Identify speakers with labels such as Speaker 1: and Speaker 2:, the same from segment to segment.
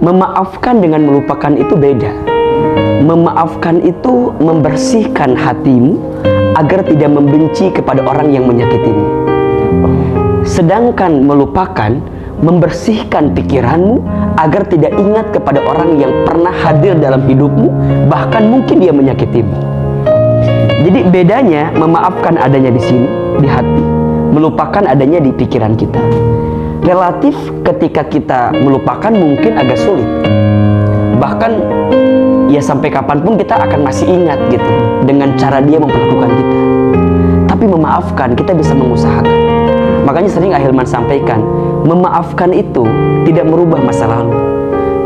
Speaker 1: Memaafkan dengan melupakan itu beda. Memaafkan itu membersihkan hatimu agar tidak membenci kepada orang yang menyakitimu. Sedangkan melupakan membersihkan pikiranmu agar tidak ingat kepada orang yang pernah hadir dalam hidupmu, bahkan mungkin dia menyakitimu. Jadi bedanya memaafkan adanya di sini, di hati, melupakan adanya di pikiran kita. Relatif ketika kita melupakan mungkin agak sulit. Bahkan ya sampai kapanpun kita akan masih ingat gitu dengan cara dia memperlakukan kita. Tapi memaafkan kita bisa mengusahakan. Makanya sering Ahilman sampaikan, memaafkan itu tidak merubah masa lalu,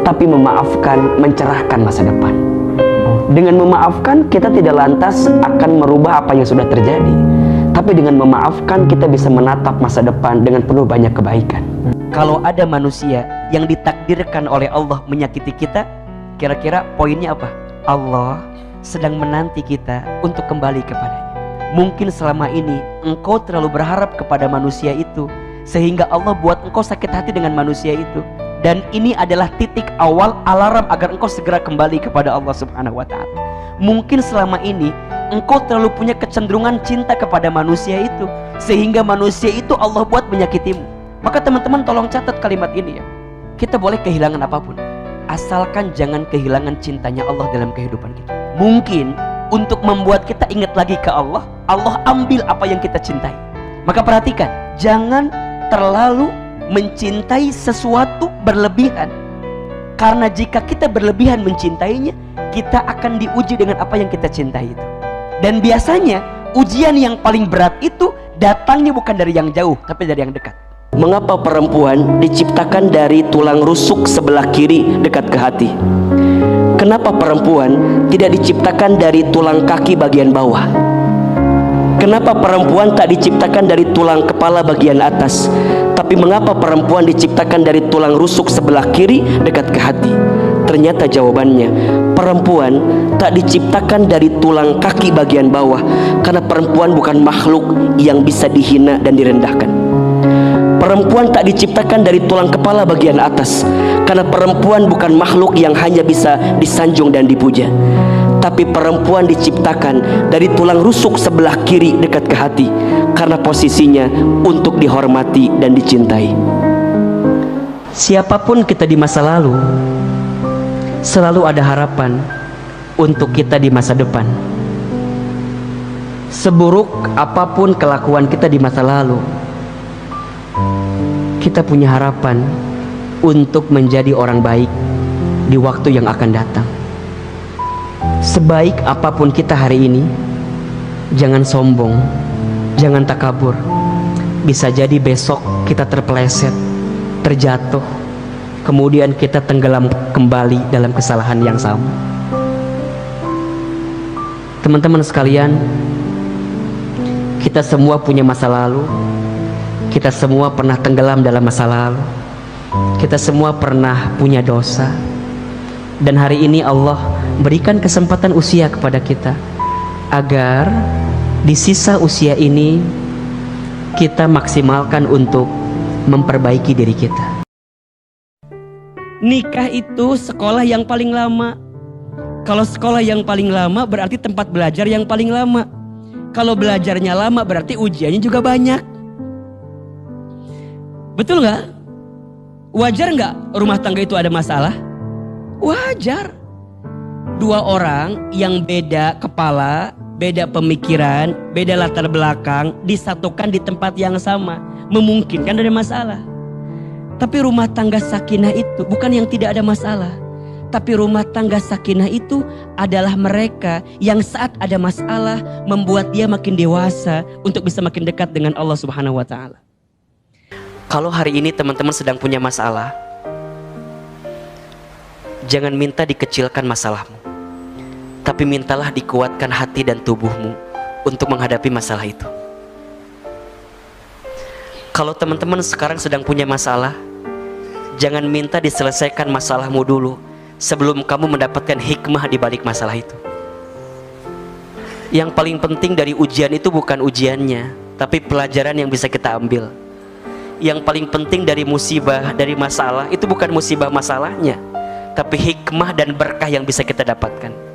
Speaker 1: tapi memaafkan mencerahkan masa depan. Dengan memaafkan kita tidak lantas akan merubah apa yang sudah terjadi, tapi dengan memaafkan kita bisa menatap masa depan dengan penuh banyak kebaikan. Kalau ada manusia yang ditakdirkan oleh Allah menyakiti kita, kira-kira poinnya apa? Allah sedang menanti kita untuk kembali kepadanya. Mungkin selama ini engkau terlalu berharap kepada manusia itu, sehingga Allah buat engkau sakit hati dengan manusia itu. Dan ini adalah titik awal alarm agar engkau segera kembali kepada Allah Subhanahu wa ta'ala. Mungkin selama ini engkau terlalu punya kecenderungan cinta kepada manusia itu, sehingga manusia itu Allah buat menyakitimu. Maka teman-teman tolong catat kalimat ini ya. Kita boleh kehilangan apapun, asalkan jangan kehilangan cintanya Allah dalam kehidupan kita. Mungkin untuk membuat kita ingat lagi ke Allah, Allah ambil apa yang kita cintai. Maka perhatikan, jangan terlalu mencintai sesuatu berlebihan. Karena jika kita berlebihan mencintainya, kita akan diuji dengan apa yang kita cintai itu. Dan biasanya ujian yang paling berat itu datangnya bukan dari yang jauh, tapi dari yang dekat. Mengapa perempuan diciptakan dari tulang rusuk sebelah kiri dekat ke hati? Kenapa perempuan tidak diciptakan dari tulang kaki bagian bawah? Kenapa perempuan tak diciptakan dari tulang kepala bagian atas? Tapi mengapa perempuan diciptakan dari tulang rusuk sebelah kiri dekat ke hati? Ternyata jawabannya, perempuan tak diciptakan dari tulang kaki bagian bawah, karena perempuan bukan makhluk yang bisa dihina dan direndahkan. Perempuan tak diciptakan dari tulang kepala bagian atas, karena perempuan bukan makhluk yang hanya bisa disanjung dan dipuja. Tapi perempuan diciptakan dari tulang rusuk sebelah kiri dekat ke hati, karena posisinya untuk dihormati dan dicintai. Siapapun kita di masa lalu, selalu ada harapan untuk kita di masa depan. Seburuk apapun kelakuan kita di masa lalu, kita punya harapan untuk menjadi orang baik di waktu yang akan datang. Sebaik apapun kita hari ini, jangan sombong, jangan takabur. Bisa jadi besok kita terpeleset, terjatuh, kemudian kita tenggelam kembali dalam kesalahan yang sama. Teman-teman sekalian, kita semua punya masa lalu. Kita semua pernah tenggelam dalam masa lalu. Kita semua pernah punya dosa. Dan hari ini Allah berikan kesempatan usia kepada kita, agar di sisa usia ini kita maksimalkan untuk memperbaiki diri kita. Nikah itu sekolah yang paling lama. Kalau sekolah yang paling lama berarti tempat belajar yang paling lama. Kalau belajarnya lama berarti ujiannya juga banyak. Betul nggak? Wajar nggak rumah tangga itu ada masalah? Wajar. Dua orang yang beda kepala, beda pemikiran, beda latar belakang disatukan di tempat yang sama, memungkinkan ada masalah. Tapi rumah tangga sakinah itu bukan yang tidak ada masalah, tapi rumah tangga sakinah itu adalah mereka yang saat ada masalah membuat dia makin dewasa untuk bisa makin dekat dengan Allah Subhanahu wa ta'ala. Kalau hari ini teman-teman sedang punya masalah, jangan minta dikecilkan masalahmu, tapi mintalah dikuatkan hati dan tubuhmu untuk menghadapi masalah itu. Kalau teman-teman sekarang sedang punya masalah, jangan minta diselesaikan masalahmu dulu sebelum kamu mendapatkan hikmah di balik masalah itu. Yang paling penting dari ujian itu bukan ujiannya, tapi pelajaran yang bisa kita ambil. Yang paling penting dari musibah, dari masalah itu bukan musibah masalahnya, tapi hikmah dan berkah yang bisa kita dapatkan.